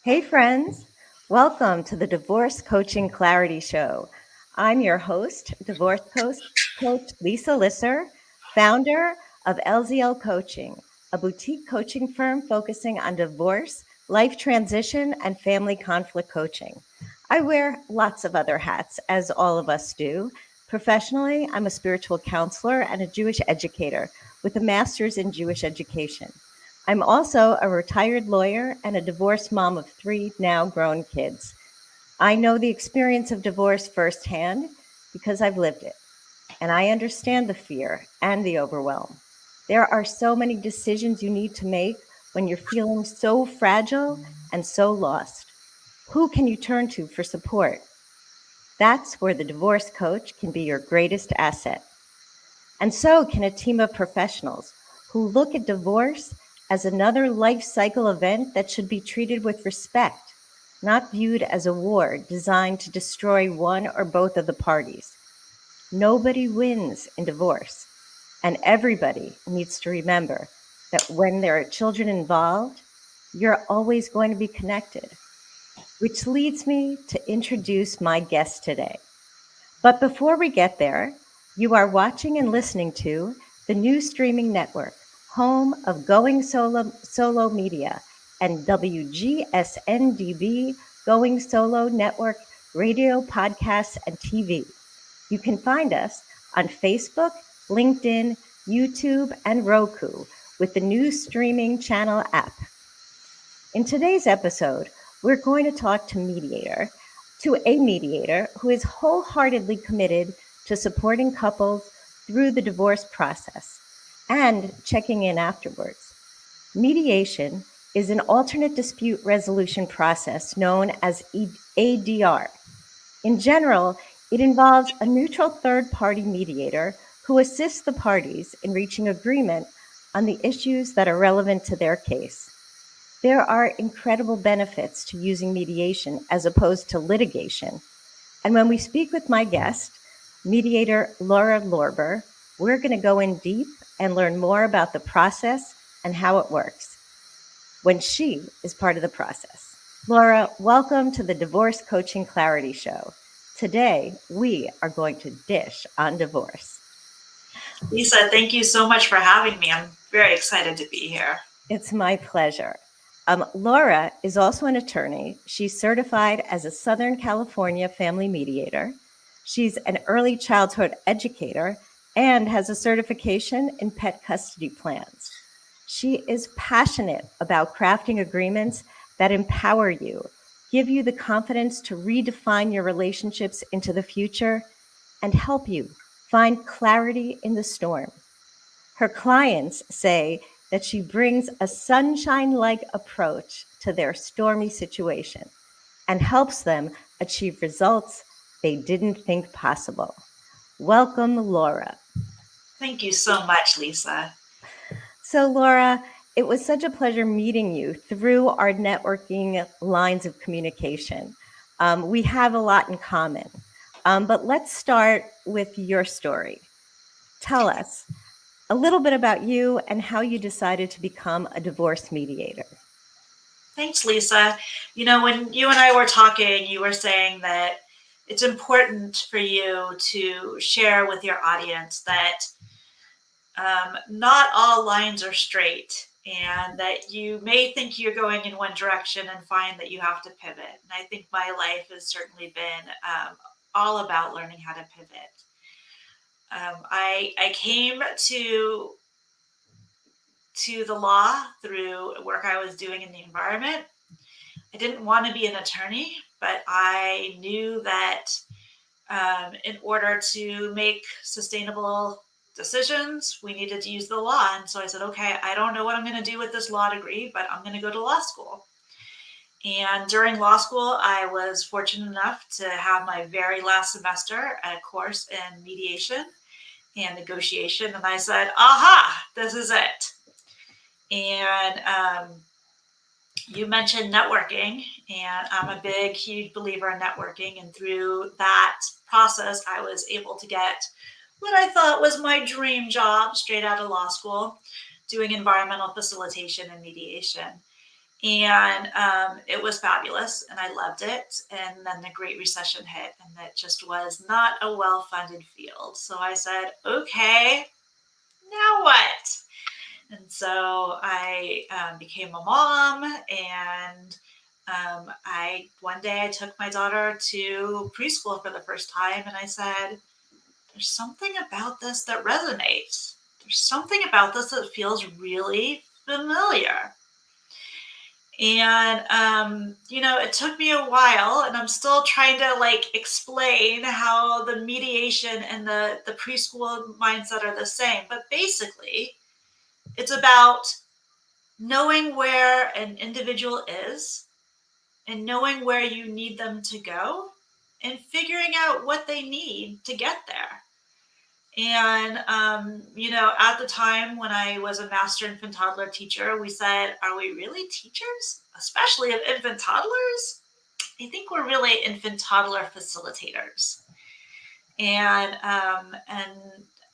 Hey friends, welcome to the Divorce Coaching Clarity Show. I'm your host, Coach Lisa Lisser, founder of LZL Coaching, a boutique coaching firm focusing on divorce, life transition, and family conflict coaching. I wear lots of other hats, as all of us do. Professionally, I'm a spiritual counselor and a Jewish educator with a master's in Jewish education. I'm also a retired lawyer and a divorced mom of 3 now grown kids. I know the experience of divorce firsthand because I've lived it, and I understand the fear and the overwhelm. There are so many decisions you need to make when you're feeling so fragile and so lost. Who can you turn to for support? That's where the divorce coach can be your greatest asset. And so can a team of professionals who look at divorce as another life cycle event that should be treated with respect, not viewed as a war designed to destroy one or both of the parties. Nobody wins in divorce, and everybody needs to remember that when there are children involved, you're always going to be connected. Which leads me to introduce my guest today. But before we get there, you are watching and listening to the new streaming network, home of Going Solo Media and WGSN-DB Going Solo Network radio, podcasts, and TV. You can find us on Facebook, LinkedIn, YouTube, and Roku with the new streaming channel app. In today's episode, we're going to talk to a mediator who is wholeheartedly committed to supporting couples through the divorce process and checking in afterwards. Mediation is an alternate dispute resolution process known as ADR. In general, it involves a neutral third-party mediator who assists the parties in reaching agreement on the issues that are relevant to their case. There are incredible benefits to using mediation as opposed to litigation. And when we speak with my guest, mediator Laura Lorber, we're going to go in deep and learn more about the process and how it works when she is part of the process. Laura, welcome to the Divorce Coaching Clarity Show. Today, we are going to dish on divorce. Lisa, thank you so much for having me. I'm very excited to be here. It's my pleasure. Laura is also an attorney. She's certified as a Southern California family mediator. She's an early childhood educator and has a certification in pet custody plans. She is passionate about crafting agreements that empower you, give you the confidence to redefine your relationships into the future, and help you find clarity in the storm. Her clients say that she brings a sunshine-like approach to their stormy situation and helps them achieve results they didn't think possible. Welcome, Laura. Thank you so much, Lisa. So, Laura, it was such a pleasure meeting you through our networking lines of communication. We have a lot in common, but let's start with your story. Tell us a little bit about you and how you decided to become a divorce mediator. Thanks, Lisa. You know, when you and I were talking, you were saying that it's important for you to share with your audience that not all lines are straight, and that you may think you're going in one direction and find that you have to pivot. And I think my life has certainly been all about learning how to pivot. I came to the law through work I was doing in the environment. I didn't want to be an attorney, but I knew that in order to make sustainable decisions, we needed to use the law. And so I said, okay, I don't know what I'm going to do with this law degree, but I'm going to go to law school. And during law school, I was fortunate enough to have my very last semester a course in mediation and negotiation. And I said, aha, this is it. And you mentioned networking, and I'm a big, huge believer in networking. And through that process, I was able to get what I thought was my dream job straight out of law school, doing environmental facilitation and mediation. And it was fabulous, and I loved it. And then the Great Recession hit, and it just was not a well-funded field. So I said, okay, now what? And so I became a mom, and I one day I took my daughter to preschool for the first time, and I said, "There's something about this that resonates. There's something about this that feels really familiar." And it took me a while, and I'm still trying to like explain how the mediation and the preschool mindset are the same. But basically, it's about knowing where an individual is and knowing where you need them to go and figuring out what they need to get there. And, at the time when I was a master infant toddler teacher, we said, are we really teachers, especially of infant toddlers? I think we're really infant toddler facilitators. And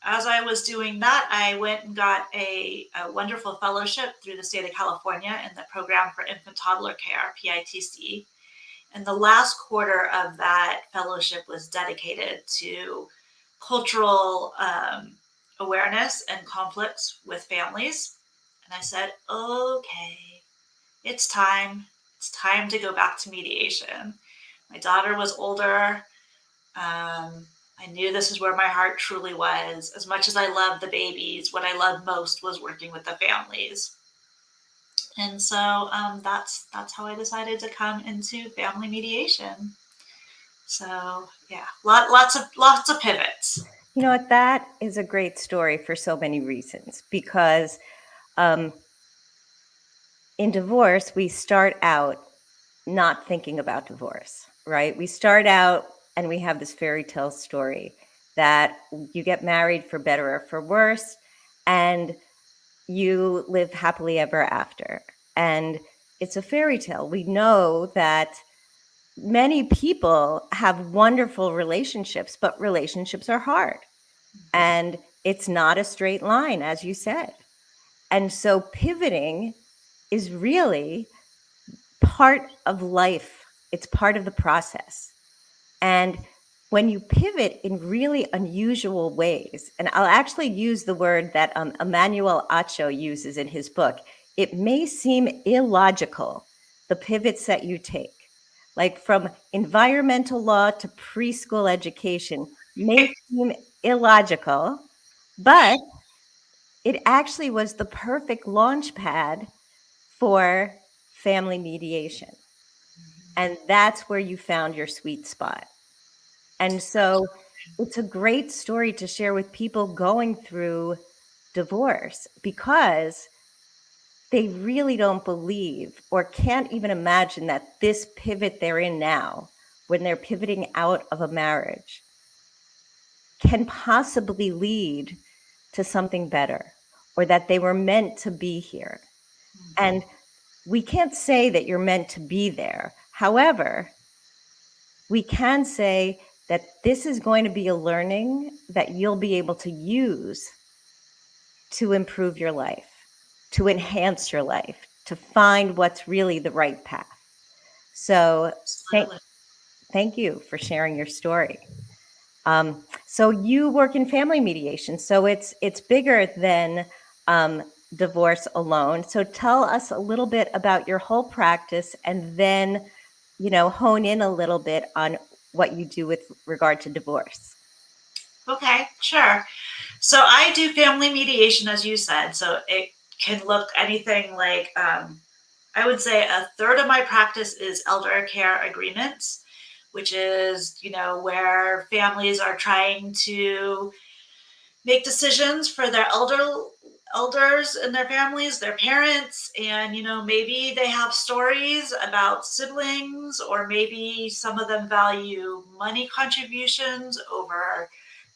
as I was doing that, I went and got a wonderful fellowship through the state of California in the Program for Infant Toddler Care, PITC. And the last quarter of that fellowship was dedicated to cultural awareness and conflicts with families. And I said, okay, it's time. It's time to go back to mediation. My daughter was older. I knew this is where my heart truly was. As much as I loved the babies, what I loved most was working with the families. And so that's how I decided to come into family mediation. So yeah, lots of pivots. You know what? That is a great story for so many reasons because in divorce, we start out not thinking about divorce, right? We start out and we have this fairy tale story that you get married for better or for worse, and you live happily ever after. And it's a fairy tale. We know that many people have wonderful relationships, but relationships are hard. And it's not a straight line, as you said. And so pivoting is really part of life. It's part of the process. And when you pivot in really unusual ways, and I'll actually use the word that Emmanuel Acho uses in his book, it may seem illogical, the pivots that you take, like from environmental law to preschool education, may seem illogical, but it actually was the perfect launch pad for family mediation. And that's where you found your sweet spot. And so it's a great story to share with people going through divorce because they really don't believe or can't even imagine that this pivot they're in now, when they're pivoting out of a marriage, can possibly lead to something better or that they were meant to be here. And we can't say that you're meant to be there. However, we can say that this is going to be a learning that you'll be able to use to improve your life, to enhance your life, to find what's really the right path. So thank you for sharing your story. So you work in family mediation, so it's bigger than divorce alone. So tell us a little bit about your whole practice, and then hone in a little bit on what you do with regard to divorce. Okay, sure. So I do family mediation, as you said. So it can look anything like I would say a third of my practice is elder care agreements, which is, where families are trying to make decisions for their elders in their families, their parents, and maybe they have stories about siblings, or maybe some of them value money contributions over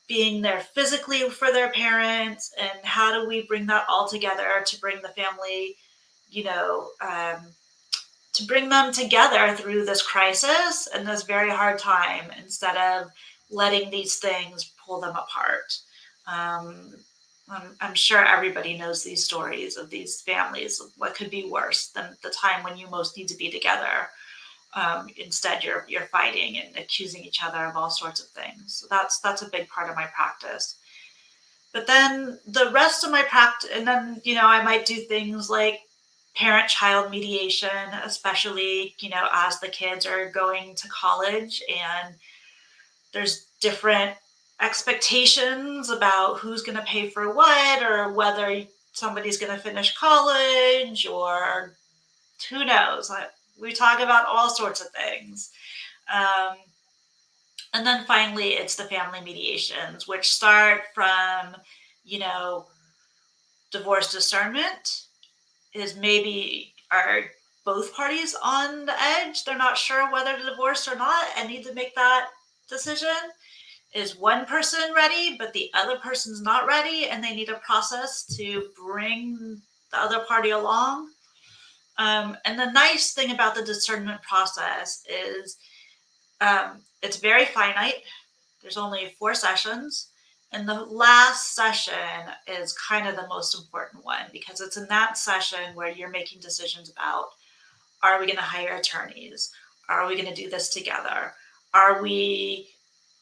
being there physically for their parents. And how do we bring that all together to bring the family, you know, um, to bring them together through this crisis and this very hard time instead of letting these things pull them apart. Um, I'm sure everybody knows these stories of these families. What could be worse than the time when you most need to be together? Instead, you're fighting and accusing each other of all sorts of things. So that's a big part of my practice. But then the rest of my practice, and then I might do things like parent-child mediation, especially as the kids are going to college and there's different expectations about who's going to pay for what, or whether somebody's going to finish college, or who knows. We talk about all sorts of things. Um, and then finally, it's the family mediations, which start from, you know, divorce discernment is maybe are both parties on the edge. They're not sure whether to divorce or not and need to make that decision. Is one person ready, but the other person's not ready, and they need a process to bring the other party along? And the nice thing about the discernment process is it's very finite. There's only 4 sessions. And the last session is kind of the most important one, because it's in that session where you're making decisions about, are we going to hire attorneys? Are we going to do this together? Are we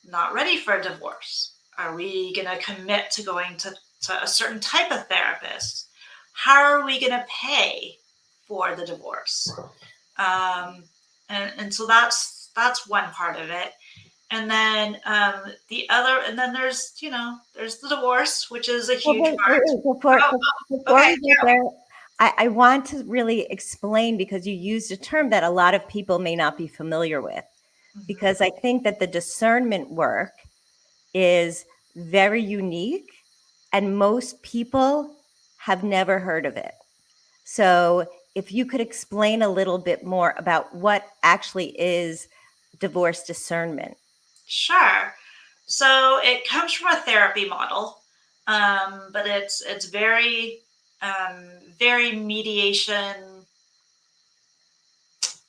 not ready for a divorce? Are we going to commit to going to a certain type of therapist? How are we going to pay for the divorce? And so that's one part of it. And then the other, and then there's there's the divorce, which is a huge part. Before Okay, we get there, I want to really explain, because you used a term that a lot of people may not be familiar with, because I think that the discernment work is very unique and most people have never heard of it. So if you could explain a little bit more about what actually is divorce discernment. Sure. So it comes from a therapy model, but it's very very mediation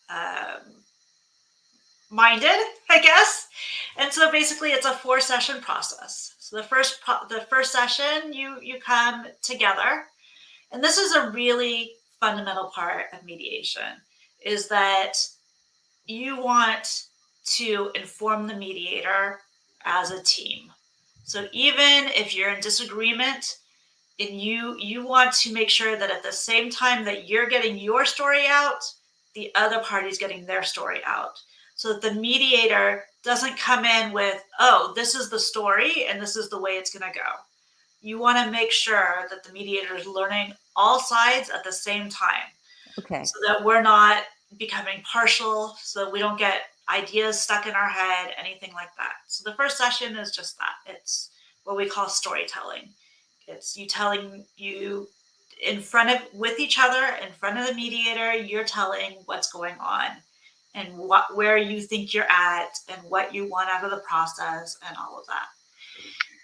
um, minded, I guess. And so basically, it's a 4-session process. So the first session, you come together, and this is a really fundamental part of mediation, is that you want to inform the mediator as a team. So even if you're in disagreement, and you want to make sure that at the same time that you're getting your story out, the other party's getting their story out, so that the mediator doesn't come in with, oh, this is the story and this is the way it's going to go. You want to make sure that the mediator is learning all sides at the same time. Okay. So that we're not becoming partial, so we don't get ideas stuck in our head, anything like that. So the first session is just that. It's what we call storytelling. It's you telling you in front of with each other, in front of the mediator, you're telling what's going on and where you think you're at and what you want out of the process and all of that.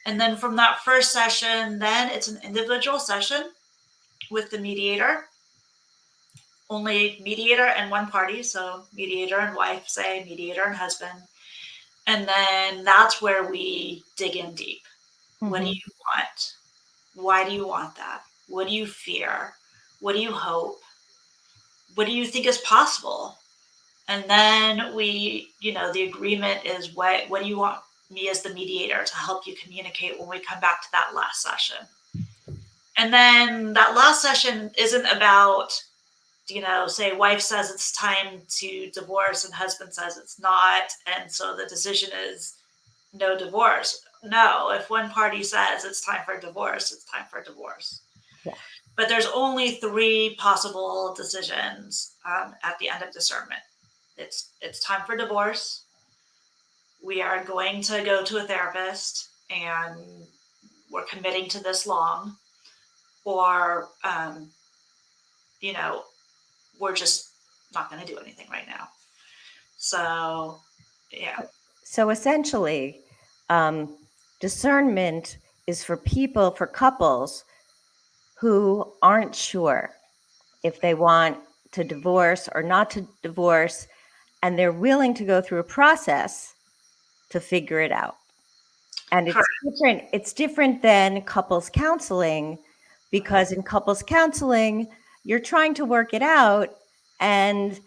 And then from that first session, then it's an individual session with the mediator. Only mediator and one party, so mediator and wife, say, mediator and husband. And then that's where we dig in deep. What do you want? Why do you want that? What do you fear? What do you hope? What do you think is possible? And then the agreement is, what do you want me as the mediator to help you communicate when we come back to that last session? And then that last session isn't about, say wife says it's time to divorce and husband says it's not, and so the decision is no divorce. No, if one party says it's time for divorce, it's time for divorce. Yeah. But there's only 3 possible decisions at the end of discernment. It's time for divorce. We are going to go to a therapist and we're committing to this long, or we're just not going to do anything right now. So, yeah. So essentially, discernment is for couples who aren't sure if they want to divorce or not to divorce, and they're willing to go through a process to figure it out. And Correct. it's different than couples counseling, because in couples counseling, you're trying to work it out and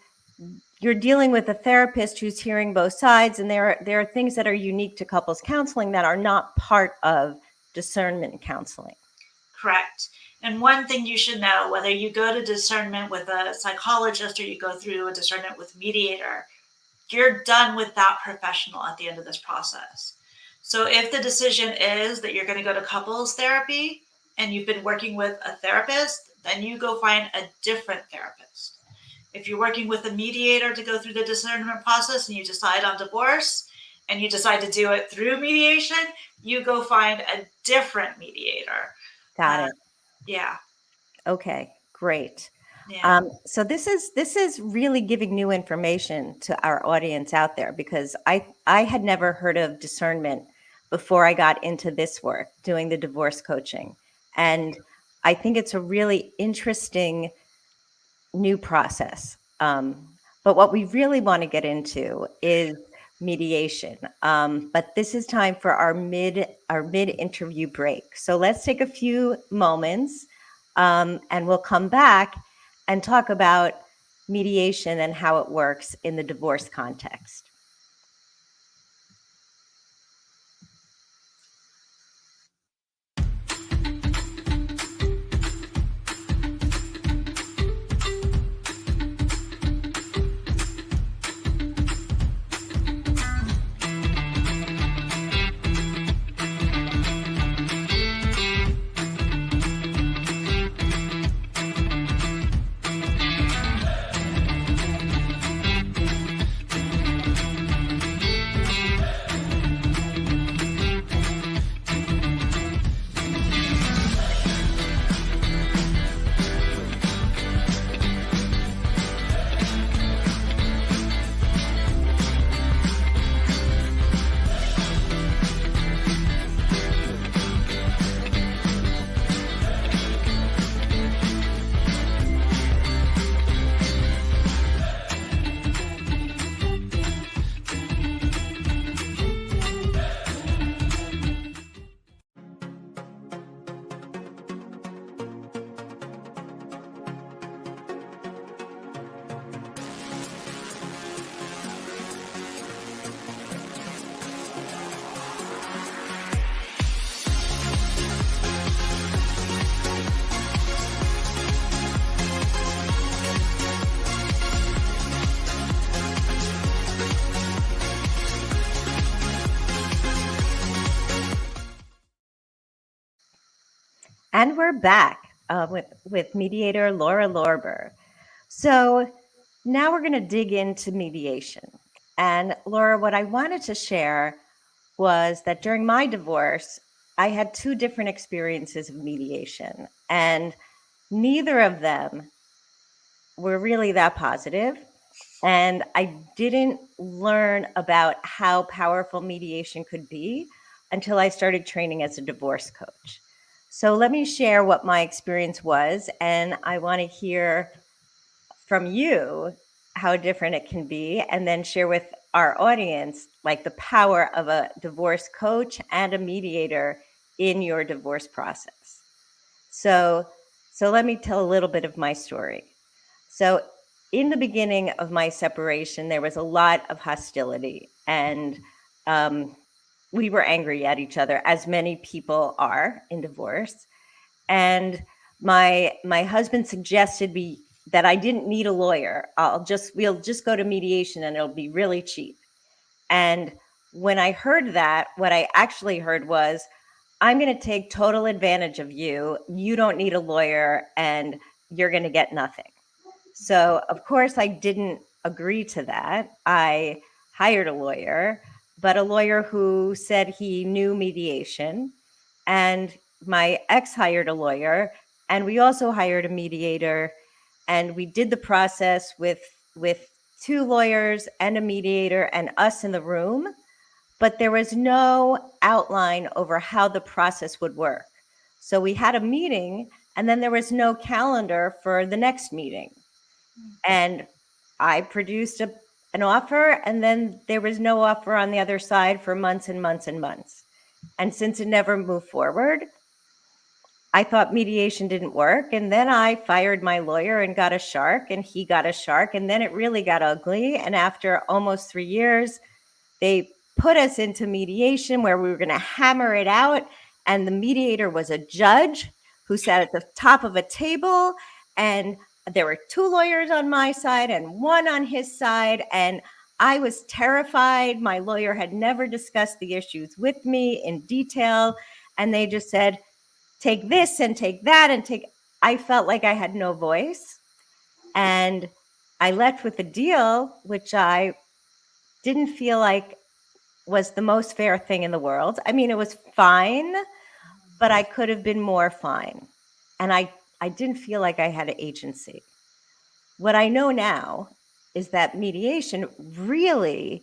you're dealing with a therapist who's hearing both sides, and there are things that are unique to couples counseling that are not part of discernment counseling. Correct. And one thing you should know, whether you go to discernment with a psychologist or you go through a discernment with mediator, you're done with that professional at the end of this process. So if the decision is that you're going to go to couples therapy and you've been working with a therapist, then you go find a different therapist. If you're working with a mediator to go through the discernment process and you decide on divorce and you decide to do it through mediation, you go find a different mediator. Got it. Yeah. Okay, great. Yeah. So this is really giving new information to our audience out there, because I had never heard of discernment before I got into this work, doing the divorce coaching. And I think it's a really interesting new process. But what we really want to get into is mediation. But this is time for our mid interview break. So let's take a few moments, and we'll come back and talk about mediation and how it works in the divorce context. And we're back with mediator Laura Lorber. So now we're going to dig into mediation. And Laura, what I wanted to share was that during my divorce, I had two different experiences of mediation, and neither of them were really that positive. And I didn't learn about how powerful mediation could be until I started training as a divorce coach. So let me share what my experience was, and I want to hear from you how different it can be, and then share with our audience like the power of a divorce coach and a mediator in your divorce process. So let me tell a little bit of my story. So in the beginning of my separation, there was a lot of hostility, and we were angry at each other, as many people are in divorce. And my husband suggested that I didn't need a lawyer. We'll just go to mediation and it'll be really cheap. And when I heard that, what I actually heard was, I'm going to take total advantage of you. You don't need a lawyer and you're going to get nothing. So, of course, I didn't agree to that. I hired a lawyer, but a lawyer who said he knew mediation. And my ex hired a lawyer, and we also hired a mediator. And we did the process with two lawyers and a mediator and us in the room. But there was no outline over how the process would work. So we had a meeting, and then there was no calendar for the next meeting. And I produced an offer, and then there was no offer on the other side for months and months and months. And since it never moved forward, I thought mediation didn't work. And then I fired my lawyer and got a shark, and he got a shark. And then it really got ugly. And after almost 3 years, they put us into mediation where we were going to hammer it out. And the mediator was a judge who sat at the top of a table. And there were 2 lawyers on my side and 1 on his side. And I was terrified. My lawyer had never discussed the issues with me in detail. And they just said, take this and take that and take. I felt like I had no voice. And I left with a deal, which I didn't feel like was the most fair thing in the world. I mean, it was fine, but I could have been more fine. And I didn't feel like I had agency. What I know now is that mediation really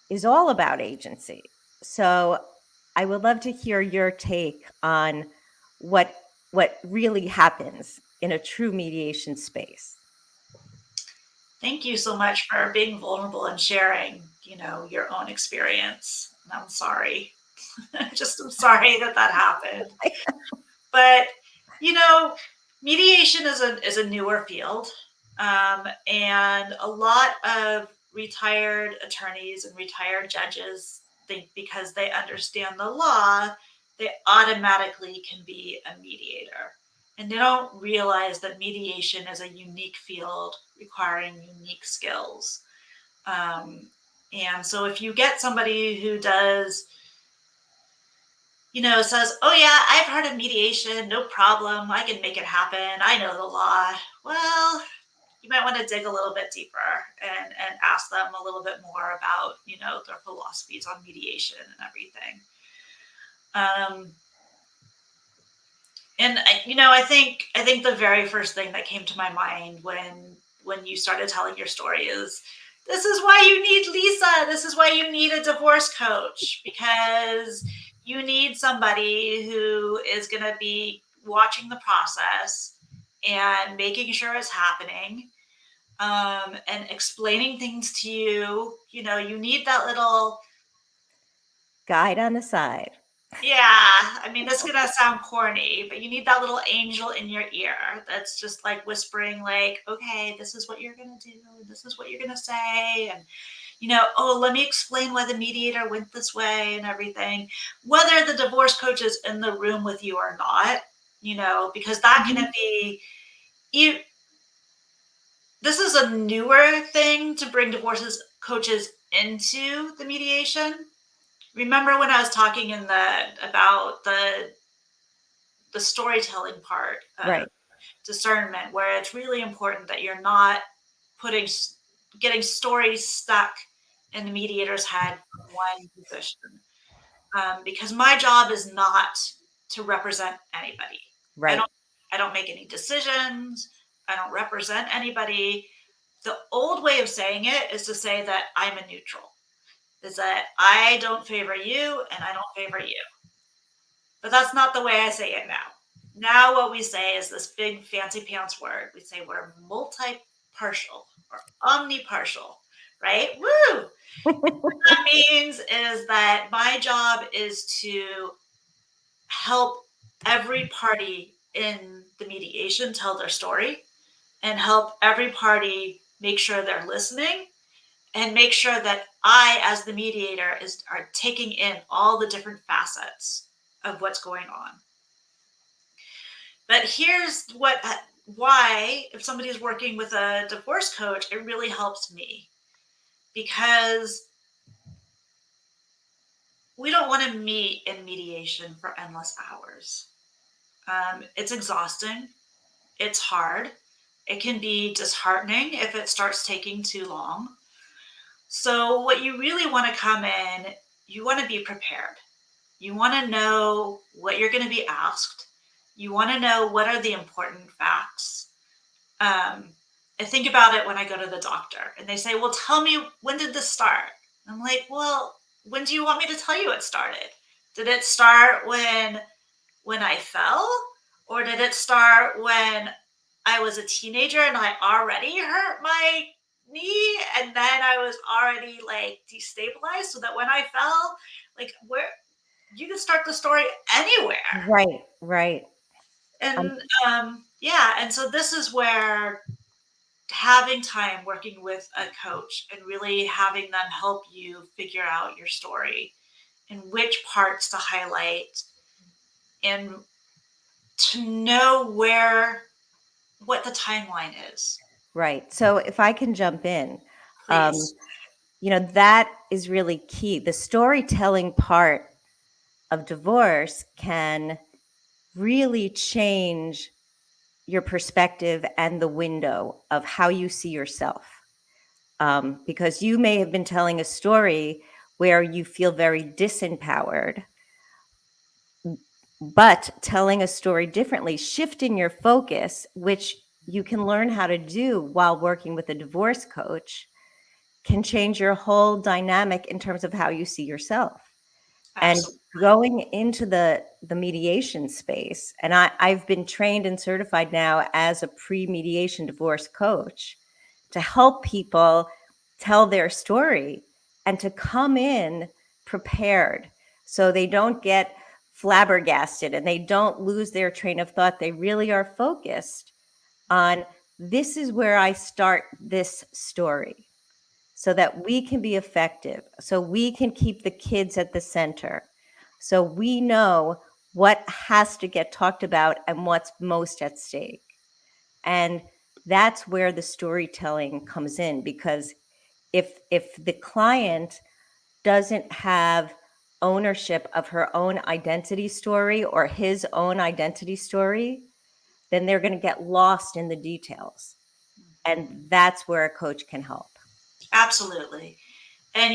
is all about agency. So I would love to hear your take on what really happens in a true mediation space. Thank you so much for being vulnerable and sharing, your own experience. And I'm sorry. I'm sorry that happened. But, mediation is a newer field. And a lot of retired attorneys and retired judges think because they understand the law, they automatically can be a mediator. And they don't realize that mediation is a unique field requiring unique skills. And so if you get somebody who does, says, oh, yeah, I've heard of mediation, no problem, I can make it happen, I know the law. Well, you might want to dig a little bit deeper and ask them a little bit more about, their philosophies on mediation and everything. And I think the very first thing that came to my mind when you started telling your story is, this is why you need Lisa. This is why you need a divorce coach, because you need somebody who is going to be watching the process and making sure it's happening, and explaining things to you. You need that little guide on the side. Yeah, I mean, this is gonna sound corny, but you need that little angel in your ear that's just like whispering, like, okay, this is what you're gonna do, this is what you're gonna say, and oh, let me explain why the mediator went this way and everything. Whether the divorce coach is in the room with you or not, because that can be you. This is a newer thing to bring divorces coaches into the mediation. Remember when I was talking about the storytelling part of Right. discernment, where it's really important that you're not getting stories stuck in the mediator's head from one position. Because my job is not to represent anybody. Right. I don't make any decisions. I don't represent anybody. The old way of saying it is to say that I'm a neutral. Is that I don't favor you and I don't favor you. But that's not the way I say it now. Now what we say is this big fancy pants word. We say we're multi-partial or omnipartial, right? Woo! What that means is that my job is to help every party in the mediation tell their story and help every party make sure they're listening and make sure that I, as the mediator, are taking in all the different facets of what's going on. But here's why, if somebody is working with a divorce coach, it really helps me, because we don't want to meet in mediation for endless hours. It's exhausting. It's hard. It can be disheartening if it starts taking too long. So what you really want to come in, you want to be prepared. You want to know what you're going to be asked. You want to know what are the important facts. I think about it when I go to the doctor and they say, well, tell me, when did this start? I'm like, well, when do you want me to tell you it started? Did it start when I fell? Or did it start when I was a teenager and I already hurt my knee and then I was already like destabilized, so that when I fell, like you can start the story anywhere. Right, right. Um, And yeah, and so this is where having time working with a coach and really having them help you figure out your story and which parts to highlight and to know what the timeline is. right. So if I can jump in, um, Please. that is really key. The storytelling part of divorce can really change your perspective and the window of how you see yourself. Because you may have been telling a story where you feel very disempowered, but telling a story differently, shifting your focus, which you can learn how to do while working with a divorce coach, can change your whole dynamic in terms of how you see yourself. And Absolutely. going into the mediation space, and I've been trained and certified now as a pre-mediation divorce coach to help people tell their story and to come in prepared so they don't get flabbergasted and they don't lose their train of thought. They really are focused on, this is where I start this story, so that we can be effective, so we can keep the kids at the center, so we know what has to get talked about and what's most at stake. And that's where the storytelling comes in, because if the client doesn't have ownership of her own identity story or his own identity story, then they're going to get lost in the details. And that's where a coach can help. Absolutely. And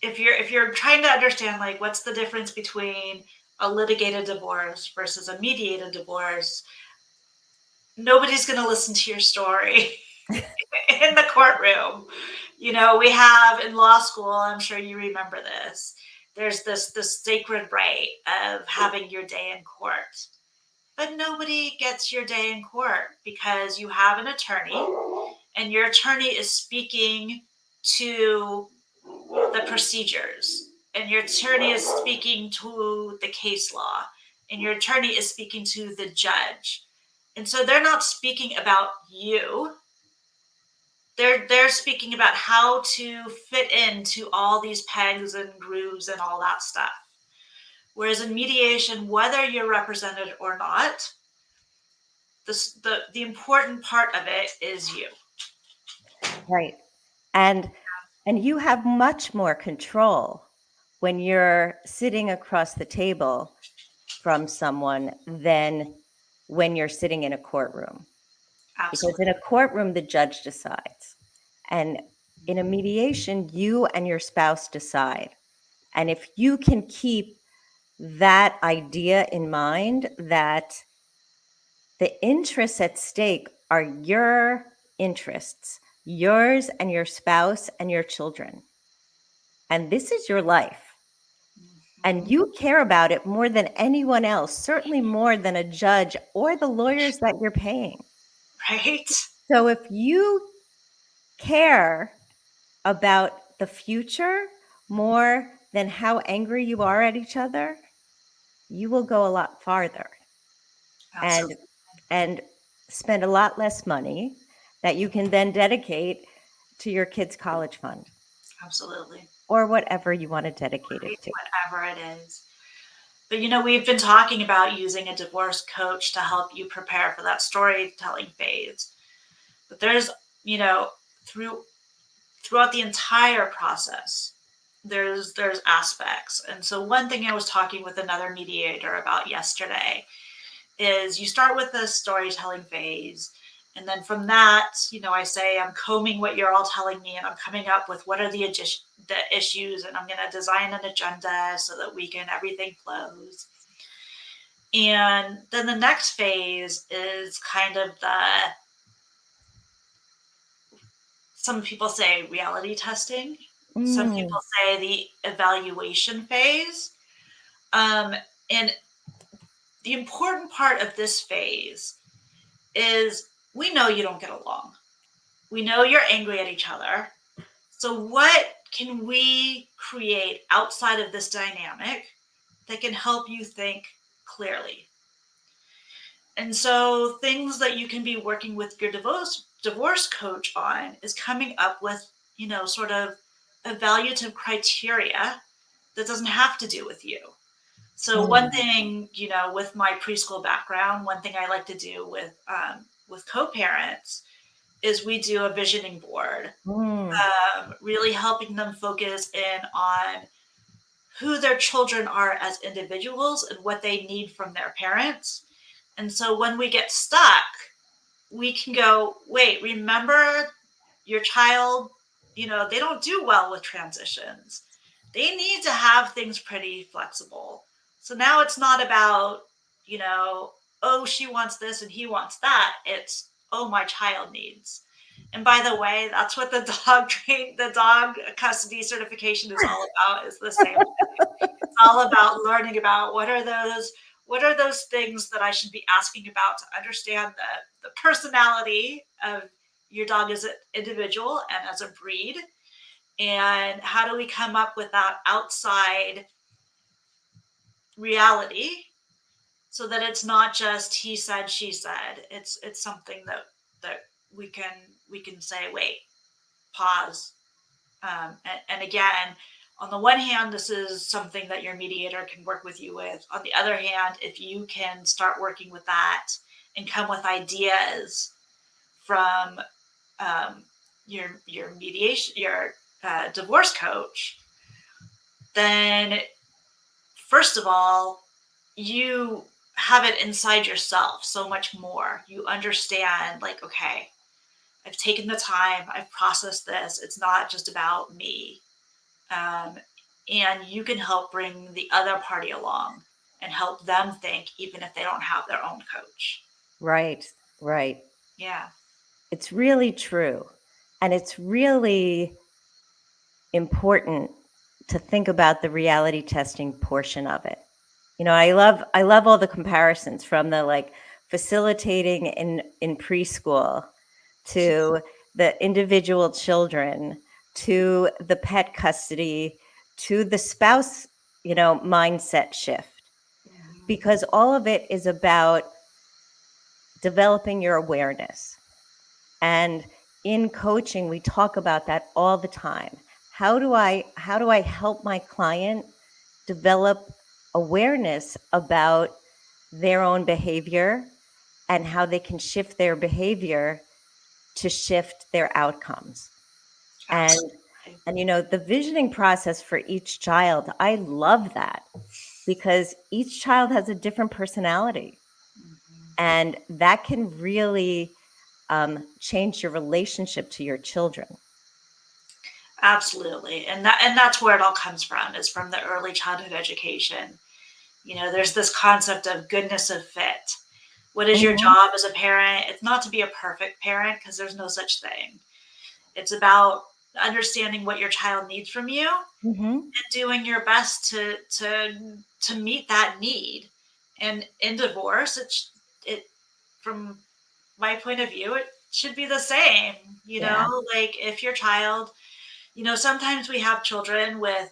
if you're trying to understand like what's the difference between a litigated divorce versus a mediated divorce, nobody's going to listen to your story in the courtroom. We have in law school, I'm sure you remember this. There's this sacred right of having your day in court. But nobody gets your day in court because you have an attorney and your attorney is speaking to the procedures and your attorney is speaking to the case law and your attorney is speaking to the judge. And so they're not speaking about you. They're speaking about how to fit into all these pegs and grooves and all that stuff. Whereas in mediation, whether you're represented or not, the important part of it is you. Right. And you have much more control when you're sitting across the table from someone than when you're sitting in a courtroom. Because in Absolutely. a courtroom, the judge decides. And in a mediation, you and your spouse decide. And if you can keep that idea in mind, that the interests at stake are your interests, yours and your spouse and your children. And this is your life. And Mhm. you care about it more than anyone else, certainly more than a judge or the lawyers that you're paying. Right? So if you care about the future more than how angry you are at each other, you will go a lot farther and Absolutely. and spend a lot less money that you can then dedicate to your kids' college fund Absolutely. or whatever you want to dedicate it Right? to. Whatever it is. But we've been talking about using a divorce coach to help you prepare for that storytelling phase. But there's, you know, through throughout the entire process, there's aspects. And so one thing I was talking with another mediator about yesterday is you start with the storytelling phase. And then from that, I say I'm combing what you're all telling me and I'm coming up with what are the issues and I'm going to design an agenda so that everything flows. And then the next phase is kind of some people say reality testing. Some Mm, people say the evaluation phase. And the important part of this phase is we know you don't get along. We know you're angry at each other. So, what can we create outside of this dynamic that can help you think clearly. And so things that you can be working with your divorce coach on is coming up with, sort of evaluative criteria that doesn't have to do with you. So one Mm. thing, with my preschool background, one thing I like to do with co-parents is we do a visioning board, Mm. really helping them focus in on who their children are as individuals and what they need from their parents. And so when we get stuck, we can go, wait, remember your child, they don't do well with transitions. They need to have things pretty flexible. So now it's not about, you know, oh, she wants this and he wants that. It's, oh, my child needs. And by the way, that's what the dog custody certification is all about, is the same. It's all about learning about what are those things that I should be asking about to understand the personality of your dog as an individual and as a breed, and how do we come up with that outside reality so that it's not just he said she said. It's something that we can say, wait, pause. And again, on the one hand, this is something that your mediator can work with you with. On the other hand, if you can start working with that and come with ideas from your mediation, your divorce coach, then first of all, you have it inside yourself so much more. You understand, like, okay, I've taken the time, I've processed this. It's not just about me. Um, and you can help bring the other party along and help them think, even if they don't have their own coach. Right, right. Yeah. It's really true. And it's really important to think about the reality testing portion of it. I love all the comparisons, from the like facilitating in preschool to the individual children to the pet custody to the spouse, mindset shift, Mhm. because all of it is about developing your awareness. And in coaching, we talk about that all the time. How do I help my client develop awareness about their own behavior and how they can shift their behavior to shift their outcomes? And Absolutely. the visioning process for each child, I love that, because each child has a different personality, Mhm. and that can really change your relationship to your children. Absolutely. And that's where it all comes from, is from the early childhood education. There's this concept of goodness of fit. What is your Mhm. job as a parent? It's not to be a perfect parent, because there's no such thing. It's about understanding what your child needs from you Mhm. and doing your best to meet that need. And in divorce, it from my point of view, it should be the same. Yeah. Like, if your child, sometimes we have children with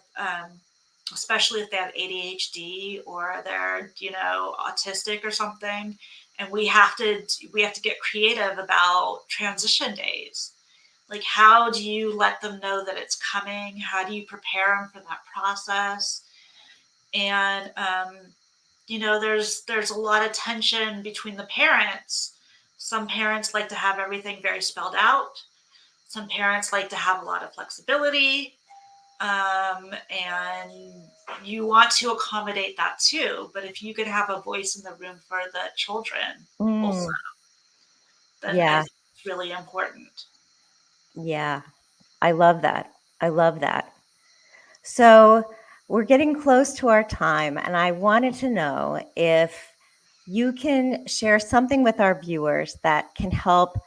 especially if they have ADHD or they're, autistic or something, and we have to get creative about transition days. Like, how do you let them know that it's coming? How do you prepare them for that process? And there's a lot of tension between the parents. Some parents like to have everything very spelled out. Some parents like to have a lot of flexibility. And you want to accommodate that too. But if you could have a voice in the room for the children also, Mm. then I Yeah. think it's really important. Yeah. I love that. I love that. So we're getting close to our time, and I wanted to know if you can share something with our viewers that can help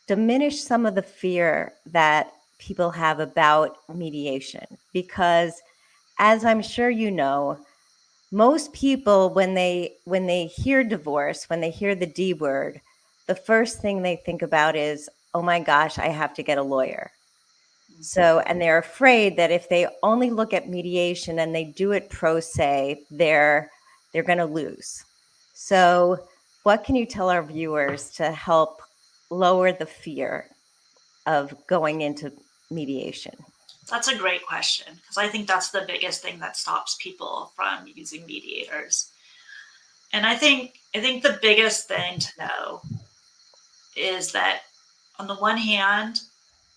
diminish some of the fear that people have about mediation. Because, as I'm sure you know, most people, when they hear divorce, when they hear the D word, the first thing they think about is, oh my gosh, I have to get a lawyer. So, and they're afraid that if they only look at mediation and they do it pro se, they're going to lose. So, what can you tell our viewers to help lower the fear of going into mediation? That's a great question, because I think that's the biggest thing that stops people from using mediators. And I think the biggest thing to know is that on the one hand,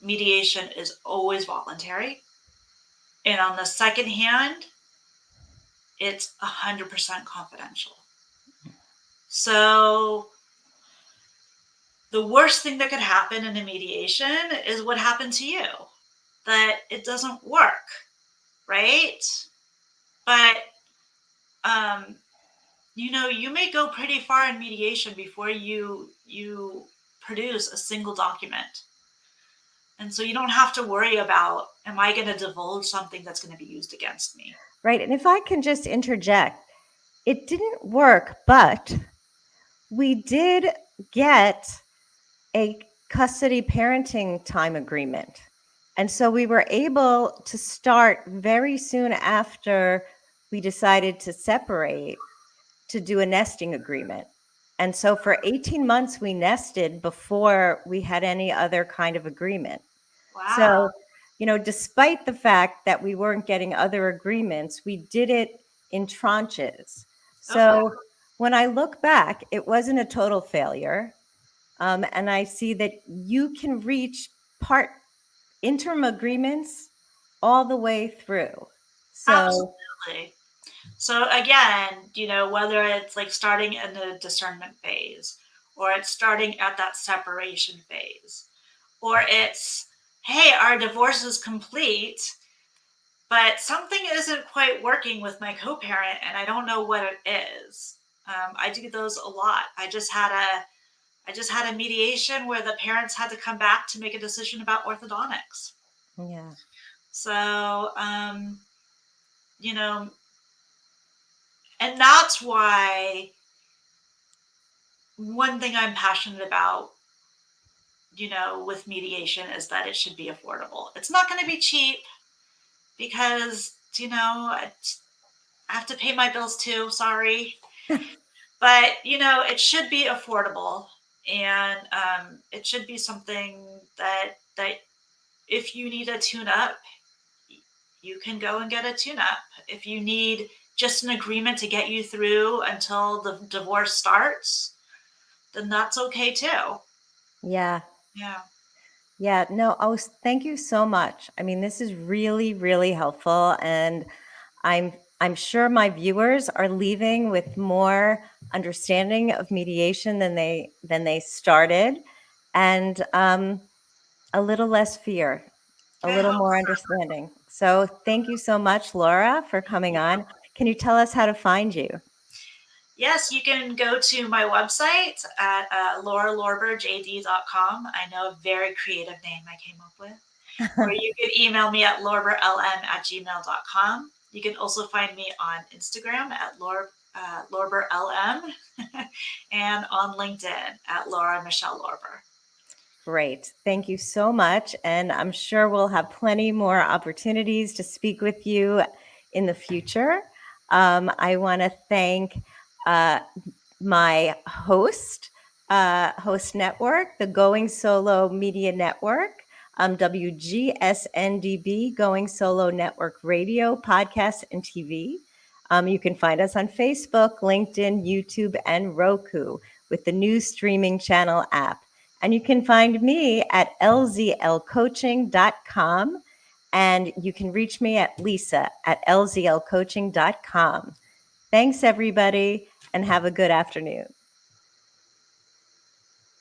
mediation is always voluntary. And on the second hand, it's 100% confidential. So the worst thing that could happen in a mediation is what happened to you, that it doesn't work, right? But you may go pretty far in mediation before you produce a single document. And so you don't have to worry about, am I going to divulge something that's going to be used against me? Right. And if I can just interject, it didn't work, but we did get a custody parenting time agreement. And so we were able to start very soon after we decided to separate to do a nesting agreement. And so for 18 months, we nested before we had any other kind of agreement. Wow. So, despite the fact that we weren't getting other agreements, we did it in tranches. So Okay. when I look back, it wasn't a total failure. And I see that you can reach interim agreements all the way through. So, Absolutely. So again, whether it's like starting in the discernment phase, or it's starting at that separation phase, or it's, hey, our divorce is complete, but something isn't quite working with my co-parent and I don't know what it is. I do those a lot. I just had a mediation where the parents had to come back to make a decision about orthodontics. yeah. So, and that's why one thing I'm passionate about, with mediation is that it should be affordable. It's not going to be cheap because, I have to pay my bills too. Sorry. But, it should be affordable, and it should be something that if you need a tune up, you can go and get a tune up. If you need just an agreement to get you through until the divorce starts, then that's okay too. Yeah. Yeah. Yeah. No, thank you so much. I mean, this is really, really helpful. And I'm sure my viewers are leaving with more understanding of mediation than they started, and a little less fear, a I little hope. more understanding. So thank you so much, Laura, for coming on. Can you tell us how to find you? Yes, you can go to my website at lauralorberjd.com. I know a very creative name I came up with. Or you can email me at lorberlm@gmail.com. You can also find me on Instagram at lorberlm and on LinkedIn at Laura Michelle Lorber. Great. Thank you so much. And I'm sure we'll have plenty more opportunities to speak with you in the future. I want to thank my host network, the Going Solo Media Network, WGSN-DB, Going Solo Network Radio, Podcasts, and TV. You can find us on Facebook, LinkedIn, YouTube, and Roku with the new streaming channel app. And you can find me at lzlcoaching.com. And you can reach me at Lisa at lzlcoaching.com. Thanks, everybody, and have a good afternoon.